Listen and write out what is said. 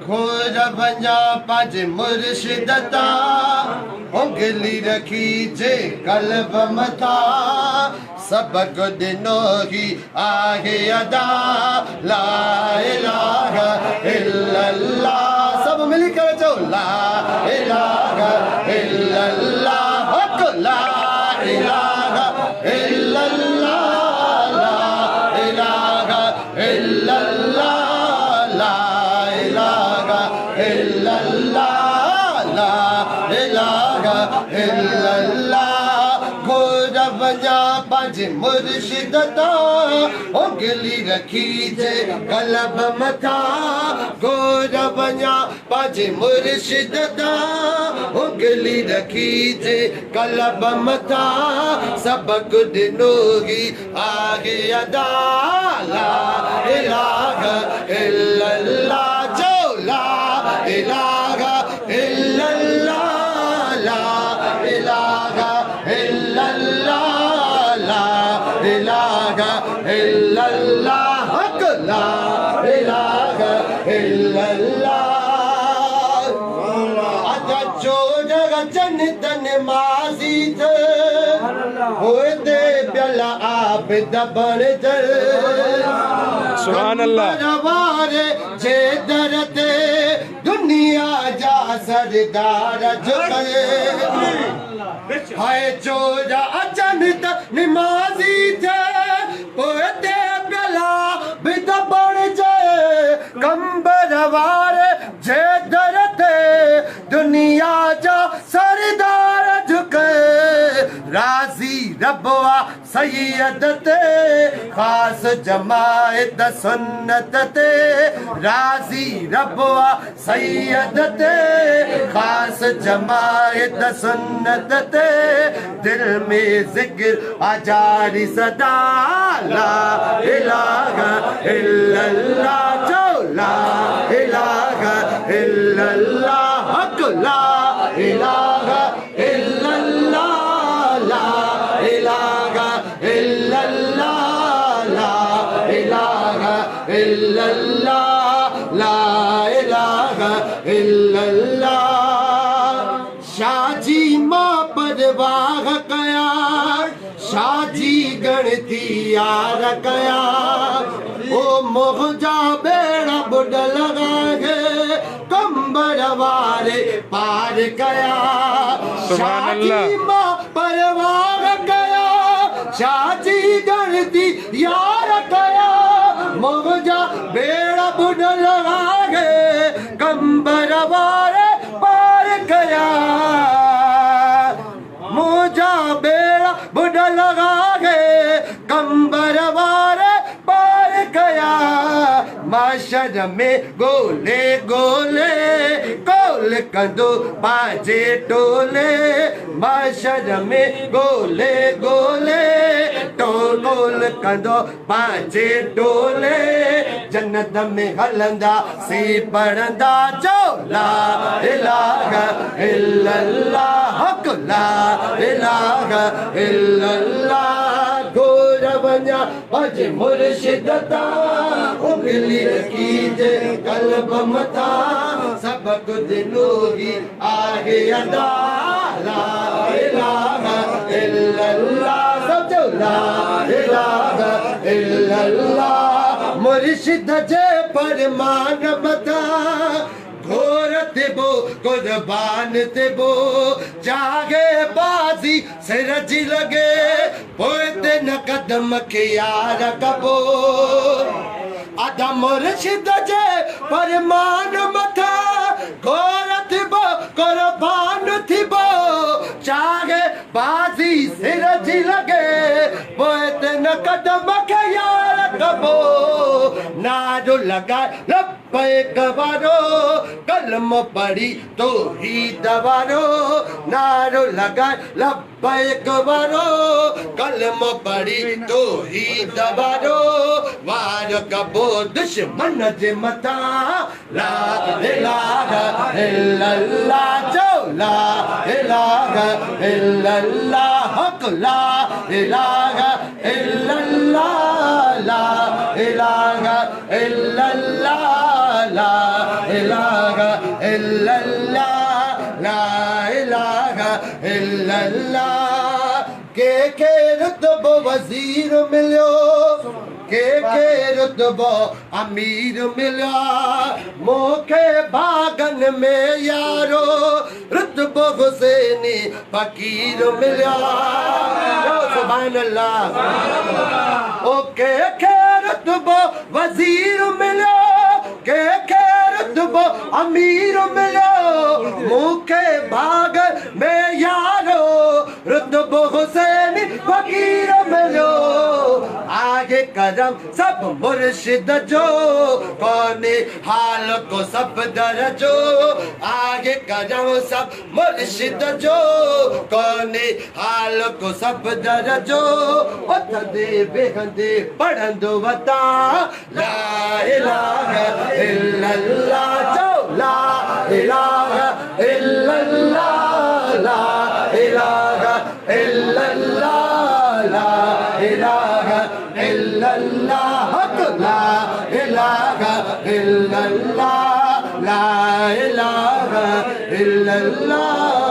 घोर बंजा पाज मुर्शिदता उंगली रखी जे कल्ब मथा सबक दिनो ही आहे अदा ला इलाहा इल्लल्लाह सब मिल कर चो ला इलाहा इल्लल्लाह हक ला इलाहा इल्लल्लाह ला इलाहा इल्लल्लाह ला इलाहा इल्लल्लाह ला इलाहा इल्लल्लाह घोर बंजा पाज मुर्शिदता उंगली रखी जे कल्ब मथा घोर बंजा पाज मुर्शिदता उंगली रखी जे कल्ब मथा सबक दिनोगी आगे अदा ला इलाहा इल्लल्लाह जो ला इलाहा इल्लल्लाह ला इलाहा इल्लल्लाह ला इलाहा इल्लल्लाह हक ला इलाहा इल्लल्लाह अदा जो जगह जन्नत नमाज़ी थे होए दे प्याला आप दबण जल सुभान अल्लाह रवारे जे दरते दुनिया जा सरदार झुके हाय चोरा अचन नमाज़ी थे पोते प्याला बिद बण जाए कंबर वारे जे दरते दुनिया जा सरदार झुके राजी रबवा सैयद ते खास जमायत सुन्नत ते राजी रबवा सैयद ते खास जमायत सुन्नत ते दिल में जिक्र आजारी सदा ला इलाहा इल्लल्लाह जो ला इलाहा इल्लल्लाह हक ला इलाहा इल्लल्लाह ला इलाहा इल्लल्लाह ला इलाहा इल्लल्लाह ला इलाहा इल्लल्लाह शाजी मां परवाह कया शाजी गणती यार कया ओ मोहजा बेड़ा बुड लगा है कंबर वारे पार कया सुभान अल्लाह। शाजी मां परवाह कया शाजी गणती यार कया मोहजा बेड़ा बुड लगा है कंबर वारे पार कया मोजा बेड़ा बुड लगा है कंबर वारे पार गया माशर में गोले गोले गोल कंदो बाजे टोले माशर में गोले गोले टोल कंदो बाजे टोले जन्नत में हलंदा सी पढ़ंदा जो ला इलाहा इल्लल्लाह हक ला इलाहा इल्लल्लाह घोर बंजा भज मुर्शिदता उंगली कीजे कल्ब मथा सबक दिलोगी आगे अदा ला इलाहा इल्लल्लाह सब जो ला इलाहा इल्लल्लाह मुर्शिद जे फरमान मथा घोर तिबो कुर्बान तिबो जागे बाजी सिरज लगे पोते न कदम के यार कबो आदा मुर्शिद जे फरमान मथा घोर तिबो कुर्बान तिबो जागे बाजी सिरज लगे पोते न कदम के यार कबो नारो लगा लब्बैक वारो कलम पढ़ी तो ही दवारो नारो लगा लब्बैक वारो कलम पढ़ी तो ही दवारो वार कबो दुश्मन जे मथा ला इलाहा इल्लल्लाह जो ला इलाहा इल्लल्लाह हक ला इलाहा इल्लल्लाह ला इलाहा इल्लल्लाह ला इलाहा इल्लल्लाह ला इलाहा इल्लल्लाह के रुतबो वजीर मिलियो के रुतबो अमीर मिलिया मोखे बागन में यारो रुतबो हुसैनी फकीर मिलिया सुभान अल्लाह ओ के रुतबो वजीर मिलियो के रुतबो अमीर मिलियो मोखे बागन में यारो रुतबो हुसैनी फकीर मिलियो आगे कदम सब मुर्शिद जो कौने हाल को सब दरजो आगे कदम सब मुर्शिद जो कौने हाल को सब दरजो दे बेहंदे पढ़ंदो वता ला इलाहा इल्लल्लाह जो ला इलाहा इल्लल्लाह ला इलाहा इल्लल्लाह ला इलाहा इल्लल्लाह ला इलाहा इल्लल्लाह ला इलाहा इल्लल्लाह